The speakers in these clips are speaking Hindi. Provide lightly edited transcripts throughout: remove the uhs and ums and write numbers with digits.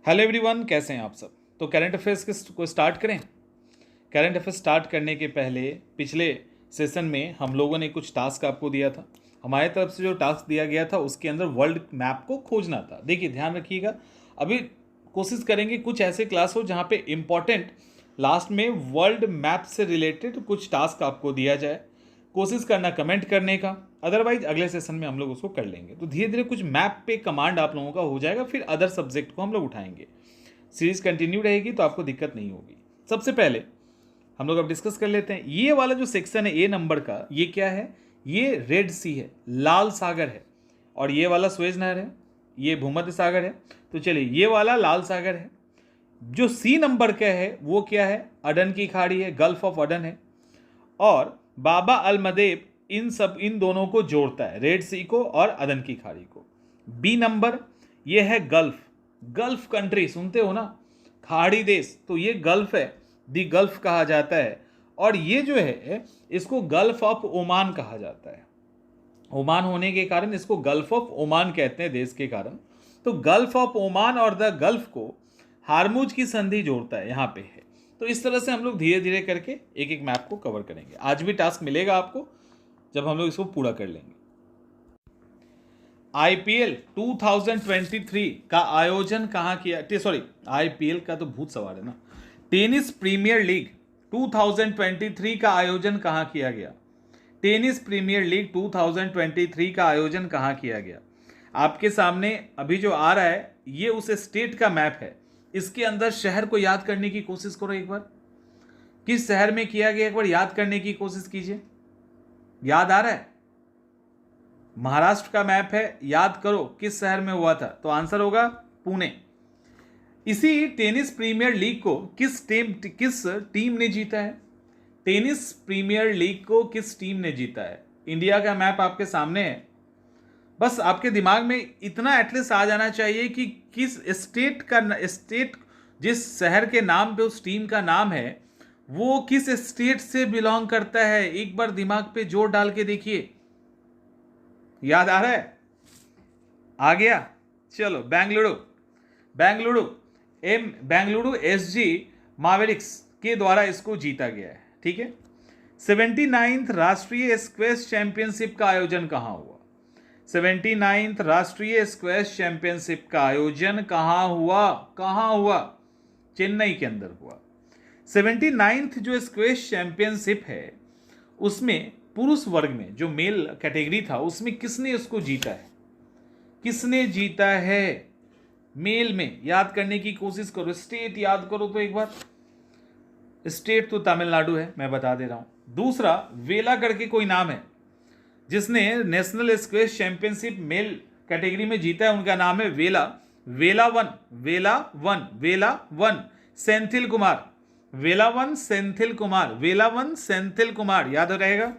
हेलो एवरीवन, कैसे हैं आप सब। तो करंट अफेयर्स को स्टार्ट करें। करंट अफेयर्स स्टार्ट करने के पहले पिछले सेशन में हम लोगों ने कुछ टास्क आपको दिया था। हमारे तरफ से जो टास्क दिया गया था उसके अंदर वर्ल्ड मैप को खोजना था। देखिए ध्यान रखिएगा, अभी कोशिश करेंगे कुछ ऐसे क्लास हो जहाँ पे इम्पॉर्टेंट लास्ट में वर्ल्ड मैप से रिलेटेड कुछ टास्क आपको दिया जाए। कोशिश करना कमेंट करने का, अदरवाइज अगले सेशन में हम लोग उसको कर लेंगे। तो धीरे धीरे कुछ मैप पे कमांड आप लोगों का हो जाएगा, फिर अदर सब्जेक्ट को हम लोग उठाएंगे। सीरीज कंटिन्यू रहेगी तो आपको दिक्कत नहीं होगी। सबसे पहले हम लोग अब डिस्कस कर लेते हैं ये वाला जो सेक्शन है ए नंबर का, ये क्या है? ये रेड सी है, लाल सागर है, और ये वाला सुएज नहर है, ये भूमध्य सागर है। तो चलिए ये वाला लाल सागर है। जो सी नंबर का है वो क्या है? अडन की खाड़ी है, गल्फ ऑफ अडन है। और बाबा अलमदेब इन दोनों को जोड़ता है, रेड सी को और अदन की खाड़ी को। बी नंबर ये है गल्फ, गल्फ कंट्री सुनते हो ना, खाड़ी देश, तो ये गल्फ है, दी गल्फ कहा जाता है। और ये जो है इसको गल्फ ऑफ ओमान कहा जाता है। ओमान होने के कारण इसको गल्फ ऑफ ओमान कहते हैं, देश के कारण। तो गल्फ ऑफ ओमान और द गल्फ को हारमुज की संधि जोड़ता है, यहाँ पे है। तो इस तरह से हम लोग धीरे धीरे करके एक एक मैप को कवर करेंगे। आज भी टास्क मिलेगा आपको जब हम लोग इसको पूरा कर लेंगे। आईपीएल 2023 का आयोजन कहाँ किया? सॉरी, आईपीएल का तो भूत सवार है ना। टेनिस प्रीमियर लीग 2023 का आयोजन कहाँ किया गया? टेनिस प्रीमियर लीग 2023 का आयोजन कहाँ किया गया? आपके सामने अभी जो आ रहा है ये उस स्टेट का मैप है। इसके अंदर शहर को याद करने की कोशिश करो एक बार। किस शहर में किया गया एक बार याद करने की कोशिश कीजिए। याद आ रहा है? महाराष्ट्र का मैप है, याद करो किस शहर में हुआ था। तो आंसर होगा पुणे। इसी टेनिस प्रीमियर लीग को किस टीम ने जीता है? टेनिस प्रीमियर लीग को किस टीम ने जीता है? इंडिया का मैप आपके सामने है। बस आपके दिमाग में इतना एटलीस्ट आ जाना चाहिए कि किस स्टेट जिस शहर के नाम पे उस टीम का नाम है वो किस स्टेट से बिलोंग करता है। एक बार दिमाग पे जोर डाल के देखिए। याद आ रहा है? आ गया? चलो, बेंगलुरु एसजी मैवरिक्स के द्वारा इसको जीता गया है। ठीक है। 79th राष्ट्रीय स्क्वैश चैंपियनशिप का आयोजन कहाँ हुआ? 79th राष्ट्रीय स्क्वैश चैंपियनशिप का आयोजन कहाँ हुआ? चेन्नई के अंदर हुआ। 79th जो स्क्वैश चैंपियनशिप है उसमें पुरुष वर्ग में जो मेल कैटेगरी था उसमें किसने उसको जीता है? किसने जीता है मेल में? याद करने की कोशिश करो, स्टेट याद करो तो एक बार। स्टेट तो तमिलनाडु है, मैं बता दे रहा हूं। दूसरा, वेला करके कोई नाम है जिसने national squash championship male category में जीता है, उनका नाम है वेला वन सेंथिल कुमार। याद हो रहेगा।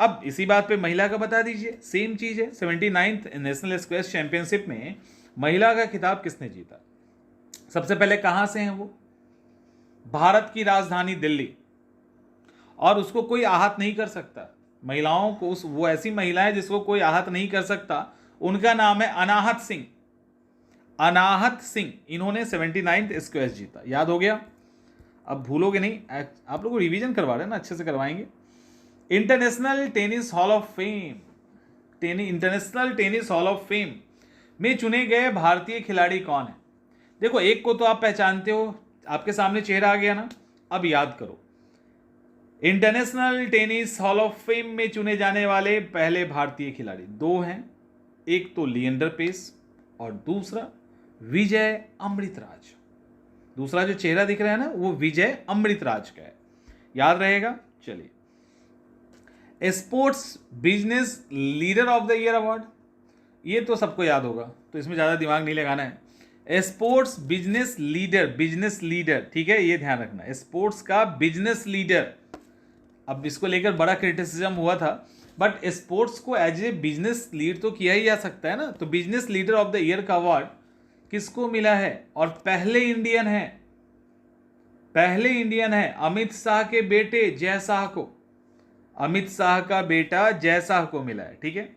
अब इसी बात पे महिला का बता दीजिए, सेम चीज है। 79th नेशनल स्क्वैश चैंपियनशिप में महिला का खिताब किसने जीता? सबसे पहले कहां से हैं वो? भारत की राजधानी दिल्ली, और उसको कोई आहत नहीं कर सकता। महिलाओं को वो ऐसी महिला है जिसको कोई आहत नहीं कर सकता। उनका नाम है अनाहत सिंह। इन्होंने 79th स्क्वैश जीता। याद हो गया? अब भूलोगे नहीं, आप लोगों को रिवीजन करवा रहे हैं ना, अच्छे से करवाएंगे। International tennis hall of fame में चुने गए भारतीय खिलाड़ी कौन है? देखो, एक को तो आप पहचानते हो, आपके सामने चेहरा आ गया ना। अब याद करो, international tennis hall of fame में चुने जाने वाले पहले भारतीय खिलाड़ी दो हैं। एक तो लिएंडर पेस और दूसरा विजय अमृतराज। दूसरा जो चेहरा दिख रहा है ना वो विजय अमृतराज का है। याद रहेगा? चलिए, sports business leader of the year award, ये तो सबको याद होगा, तो इसमें ज़्यादा दिमाग नहीं लगाना है। स्पोर्ट्स बिजनेस लीडर, ठीक है, ये ध्यान रखना, स्पोर्ट्स का बिजनेस लीडर। अब इसको लेकर बड़ा क्रिटिसिज्म हुआ था, बट स्पोर्ट्स को एज ए बिजनेस लीड तो किया ही जा सकता है ना। तो business leader of the year का अवार्ड किसको मिला है? और पहले इंडियन है अमित शाह के बेटे जय शाह को। अमित शाह का बेटा जय शाह को मिला है। ठीक है।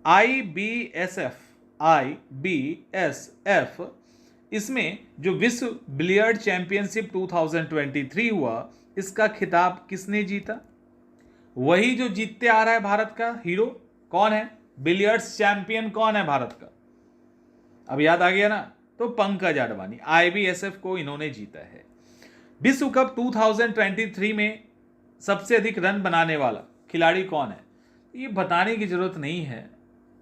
IBSF इसमें जो विश्व बिलियर्ड चैंपियनशिप 2023 हुआ, इसका खिताब किसने जीता? वही जो जीतते आ रहा है भारत का हीरो। कौन है बिलियर्ड्स चैंपियन? कौन है भारत का? अब याद आ गया ना? तो पंकज आडवाणी। IBSF को इन्होंने जीता है। विश्व कप 2023 में सबसे अधिक रन बनाने वाला खिलाड़ी कौन है? ये बताने की जरूरत नहीं है।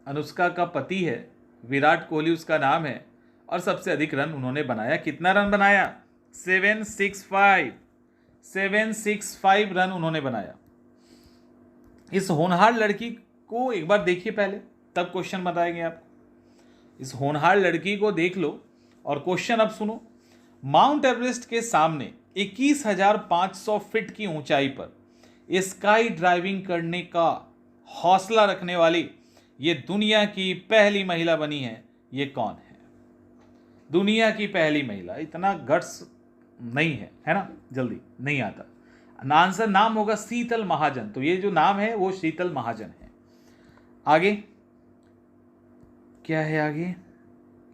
अनुष्का का पति है, विराट कोहली उसका नाम है, और सबसे अधिक रन उन्होंने बनाया। कितना रन बनाया? 765 रन उन्होंने बनाया। इस होनहार लड़की को एक बार देखिए पहले, तब क्वेश्चन बताएंगे आपको। इस होनहार लड़की को देख लो और क्वेश्चन अब सुनो। माउंट एवरेस्ट के सामने 21,500 फीट की ऊंचाई पर स्काई ड्राइविंग करने का हौसला रखने वाली ये दुनिया की पहली महिला बनी है। ये कौन है? दुनिया की पहली महिला। इतना गट्स नहीं है, है ना? जल्दी नहीं आता। आंसर नाम होगा शीतल महाजन। तो ये जो नाम है वो शीतल महाजन है। आगे क्या है? आगे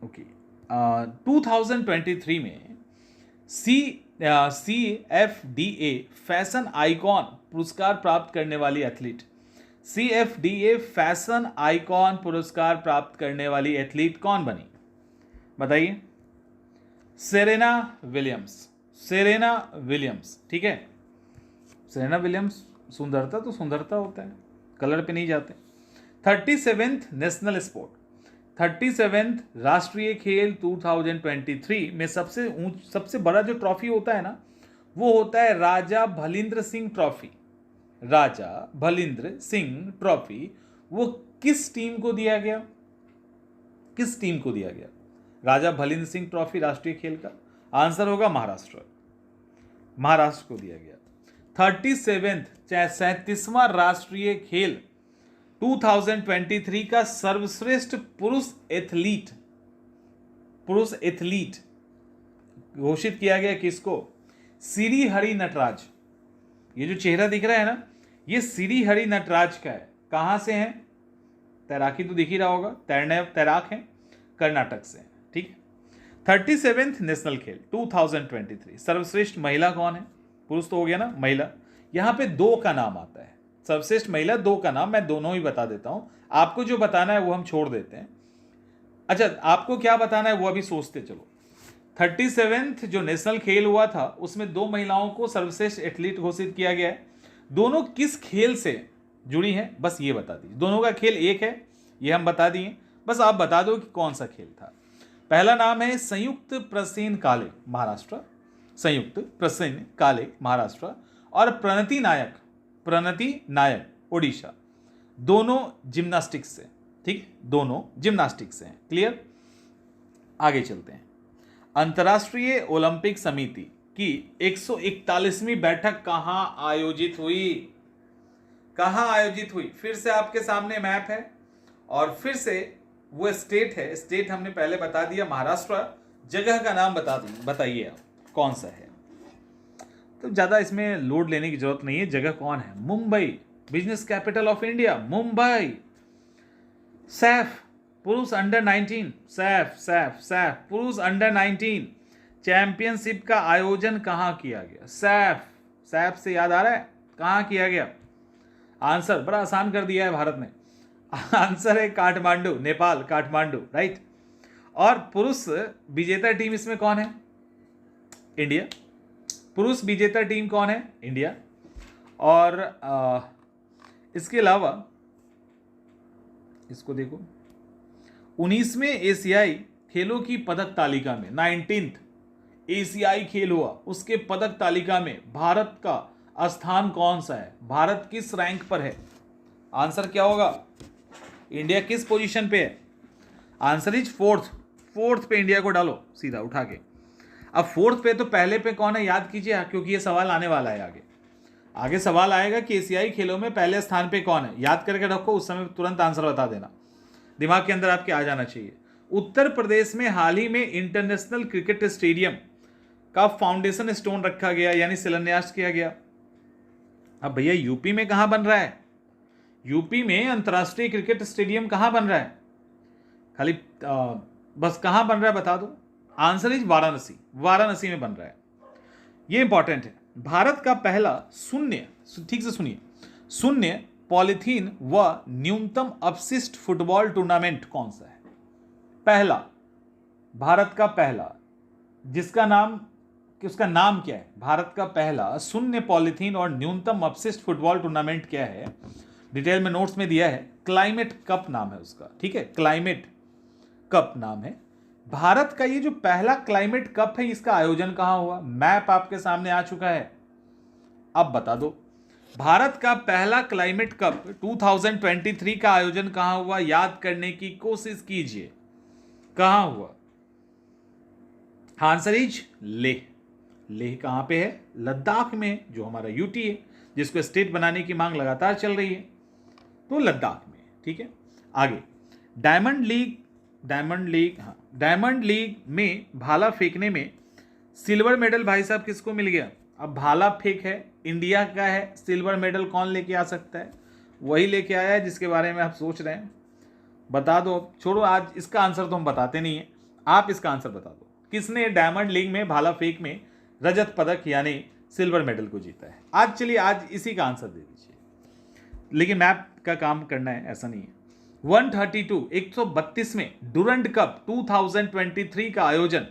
ओके 2023 में CFDA फैशन आइकॉन पुरस्कार प्राप्त करने वाली एथलीट। CFDA फैशन आइकॉन पुरस्कार प्राप्त करने वाली एथलीट कौन बनी? बताइए। Serena Williams. ठीक है, सेरेना विलियम्स। सुंदरता तो सुंदरता होता है, कलर पे नहीं जाते। 37th नेशनल स्पोर्ट, 37th राष्ट्रीय खेल 2023 में सबसे बड़ा जो ट्रॉफी होता है ना, वो होता है राजा भलिंद्र सिंह ट्रॉफी। राजा भलिंद्र सिंह ट्रॉफी वो किस टीम को दिया गया? किस टीम को दिया गया राजा भलिंद्र सिंह ट्रॉफी राष्ट्रीय खेल का? आंसर होगा महाराष्ट्र को दिया गया। 37वां राष्ट्रीय खेल 2023 का सर्वश्रेष्ठ पुरुष एथलीट घोषित किया गया किसको? श्री हरि नटराज। ये जो चेहरा दिख रहा है ना, ये श्री हरि नटराज का है। कहां से है? तैराकी तो दिख ही रहा होगा, तैराक हैं, कर्नाटक से। ठीक है। 37th नेशनल खेल 2023 सर्वश्रेष्ठ महिला कौन है? पुरुष तो हो गया ना, महिला। यहां पे दो का नाम आता है, सर्वश्रेष्ठ महिला दो का नाम। मैं दोनों ही बता देता हूं, आपको जो बताना है वो हम छोड़ देते हैं। अच्छा, आपको क्या बताना है वो अभी सोचते चलो। 37th जो नेशनल खेल हुआ था उसमें दो महिलाओं को सर्वश्रेष्ठ एथलीट घोषित किया गया है। दोनों किस खेल से जुड़ी हैं बस ये बता दीजिए। दोनों का खेल एक है, ये हम बता दिए, बस आप बता दो कि कौन सा खेल था। पहला नाम है संयुक्त प्रसेन काले महाराष्ट्र, और प्रणति नायक ओडिशा। दोनों जिम्नास्टिक्स से। ठीक, दोनों जिम्नास्टिक्स से हैं। क्लियर? आगे चलते हैं। अंतर्राष्ट्रीय ओलंपिक समिति की 141वीं बैठक कहां आयोजित हुई? फिर से आपके सामने मैप है और फिर से वो स्टेट है। स्टेट हमने पहले बता दिया महाराष्ट्र। जगह का नाम बताइए आप कौन सा है। तो ज़्यादा इसमें लोड लेने की जरूरत नहीं है। जगह कौन है? Mumbai, business capital of India, Mumbai. Saif पुरुष अंडर 19 पुरुष अंडर 19 चैंपियनशिप का आयोजन कहाँ किया गया? सैफ से याद आ रहा है कहाँ किया गया? आंसर बड़ा आसान कर दिया है भारत ने। आंसर है काठमांडू, नेपाल, काठमांडू। राइट। और पुरुष विजेता टीम इसमें कौन है? इंडिया। पुरुष विजेता टीम कौन है? इंडिया। और इसके अलावा इसको देखो, 19वें एशियाई खेलों की पदक तालिका में 19th एशियाई खेल हुआ, उसके पदक तालिका में भारत का स्थान कौन सा है? भारत किस रैंक पर है? आंसर क्या होगा? इंडिया किस पोजीशन पे है? आंसर इज फोर्थ पे इंडिया को डालो सीधा उठा के। अब फोर्थ पे तो पहले पे कौन है याद कीजिए, क्योंकि ये सवाल आने वाला है। आगे सवाल आएगा कि एशियाई खेलों में पहले स्थान पे कौन है। याद करके रखो, उस समय तुरंत आंसर बता देना, दिमाग के अंदर आपके आ जाना चाहिए। उत्तर प्रदेश में हाल ही में इंटरनेशनल क्रिकेट स्टेडियम का फाउंडेशन स्टोन रखा गया, यानी शिलान्यास किया गया। अब भैया यूपी में कहां बन रहा है? यूपी में अंतर्राष्ट्रीय क्रिकेट स्टेडियम कहां बन रहा है? खाली बस कहां बन रहा है बता दो। आंसर इज वाराणसी, वाराणसी में बन रहा है। ये इंपॉर्टेंट है। भारत का पहला शून्य, ठीक से सुनिए, शून्य पॉलिथीन व न्यूनतम अपशिष्ट फुटबॉल टूर्नामेंट कौन सा है? पहला, भारत का पहला, जिसका नाम, उसका नाम क्या है? भारत का पहला शून्य पॉलिथीन और न्यूनतम अपशिष्ट फुटबॉल टूर्नामेंट क्या है? डिटेल में नोट्स में दिया है, क्लाइमेट कप नाम है उसका, ठीक है, क्लाइमेट कप नाम है। भारत का ये जो पहला क्लाइमेट कप है, इसका आयोजन कहां हुआ? मैप आपके सामने आ चुका है, अब बता दो। भारत का पहला क्लाइमेट कप 2023 का आयोजन कहां हुआ? याद करने की कोशिश कीजिए, कहां हुआ? Answer is Leh. लेह कहां पे है? लद्दाख में, जो हमारा यूटी है, जिसको स्टेट बनाने की मांग लगातार चल रही है, तो लद्दाख में, ठीक है। आगे, डायमंड लीग में भाला फेंकने में सिल्वर मेडल भाई साहब किसको मिल गया? अब भाला फेंक है, इंडिया का है, सिल्वर मेडल कौन लेके आ सकता है? वही लेके आया है जिसके बारे में आप सोच रहे हैं। बता दो, छोड़ो, आज इसका आंसर तो हम बताते नहीं है, आप इसका आंसर बता दो, किसने डायमंड लीग में भाला फेंक में रजत पदक यानी सिल्वर मेडल को जीता है? आज चलिए, आज इसी का आंसर दे दीजिए, लेकिन मैप का काम करना है, ऐसा नहीं है। 132 में डुरंड कप 2023 का आयोजन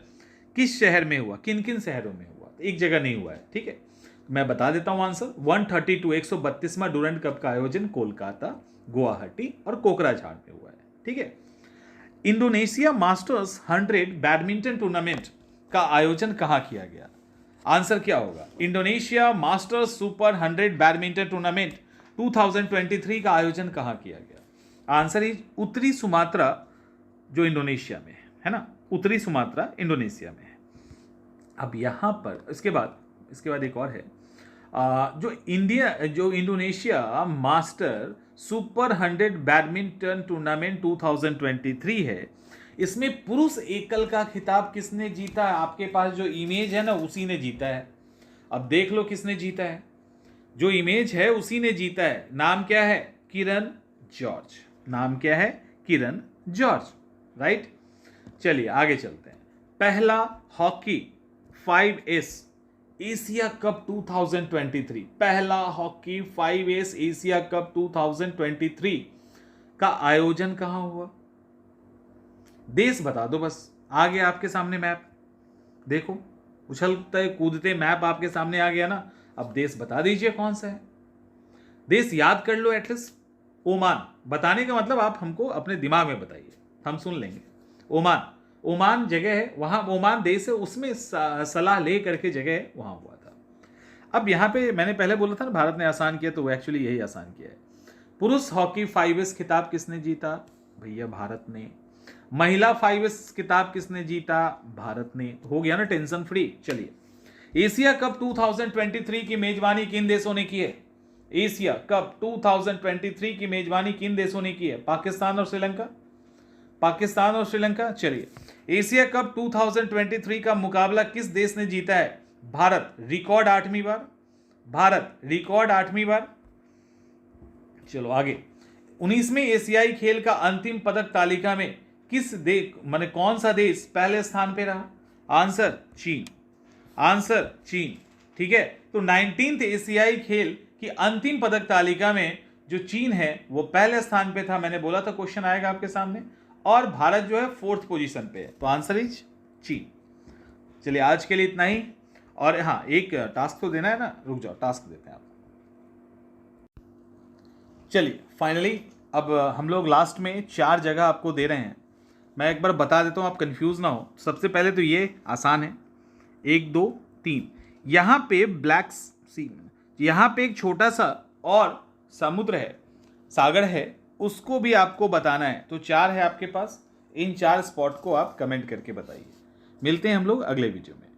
किस शहर में हुआ? किन किन शहरों में हुआ? एक जगह नहीं हुआ है, ठीक है, मैं बता देता हूं आंसर। 132वां डुरंड कप का आयोजन कोलकाता, गुवाहाटी और कोकराझार में हुआ है, ठीक है। इंडोनेशिया मास्टर्स 100 बैडमिंटन टूर्नामेंट का आयोजन कहां किया गया? आंसर क्या होगा? Indonesia masters super 100 badminton tournament 2023 का आयोजन कहां किया गया? आंसर इज उत्तरी सुमात्रा, जो इंडोनेशिया में है ना, उत्तरी सुमात्रा इंडोनेशिया में है। अब यहां पर इसके बाद एक और है, जो Indonesia master super 100 badminton tournament 2023 है, इसमें पुरुष एकल का खिताब किसने जीता है? आपके पास जो इमेज है ना, उसी ने जीता है। अब देख लो किसने जीता है, जो इमेज है उसी ने जीता है। नाम क्या है? किरण जॉर्ज। नाम क्या है? किरण जॉर्ज, राइट। चलिए आगे चलते हैं। पहला हॉकी 5S एशिया कप 2023, पहला हॉकी 5S एशिया कप 2023 का आयोजन कहां हुआ? देश बता दो बस, आ गया आपके सामने मैप, देखो उछलते कूदते मैप आपके सामने आ गया ना। अब देश बता दीजिए कौन सा है, देश याद कर लो एटलीस्ट। ओमान, बताने का मतलब आप हमको अपने दिमाग में बताइए, हम सुन लेंगे। ओमान जगह है, वहां ओमान देश है, उसमें सलाह ले करके जगह वहां हुआ था। अब यहां पे मैंने पहले बोला था ना, भारत ने आसान किया, तो वो एक्चुअली यही आसान किया है। पुरुष हॉकी 5S खिताब किसने जीता? भैया भारत ने। महिला 5S खिताब किसने जीता? भारत ने। हो गया ना टेंशन फ्री। चलिए, एशिया कप 2023 की मेजबानी किन देशों ने की है? एशिया कप 2023 की मेजबानी किन देशों ने की है? पाकिस्तान और श्रीलंका। पाकिस्तान और श्रीलंका। चलिए, एशिया कप 2023 का मुकाबला किस देश ने जीता है? भारत, रिकॉर्ड 8वीं बार। भारत रिकॉर्ड 8वीं बार। चलो आगे, 19वें एशियाई खेल का अंतिम पदक तालिका में किस देश, माने कौन सा देश पहले स्थान पे रहा? आंसर चीन। आंसर चीन, ठीक है। तो 19th एशियाई खेल की अंतिम पदक तालिका में जो चीन है वो पहले स्थान पे था। मैंने बोला था क्वेश्चन आएगा आपके सामने, और भारत जो है 4th पोजीशन पे है, तो आंसर इज चीन। चलिए आज के लिए इतना ही, और हाँ एक टास्क तो देना है ना, रुक जाओ टास्क देते हैं आप। चलिए फाइनली अब हम लोग लास्ट में 4 जगह आपको दे रहे हैं, मैं एक बार बता देता हूँ, आप कंफ्यूज ना हो। सबसे पहले तो ये आसान है, 1 2 3, यहाँ पे ब्लैक सी, यहाँ पे एक छोटा सा और समुद्र है, सागर है, उसको भी आपको बताना है। तो 4 है आपके पास, इन 4 स्पॉट को आप कमेंट करके बताइए। मिलते हैं हम लोग अगले वीडियो में।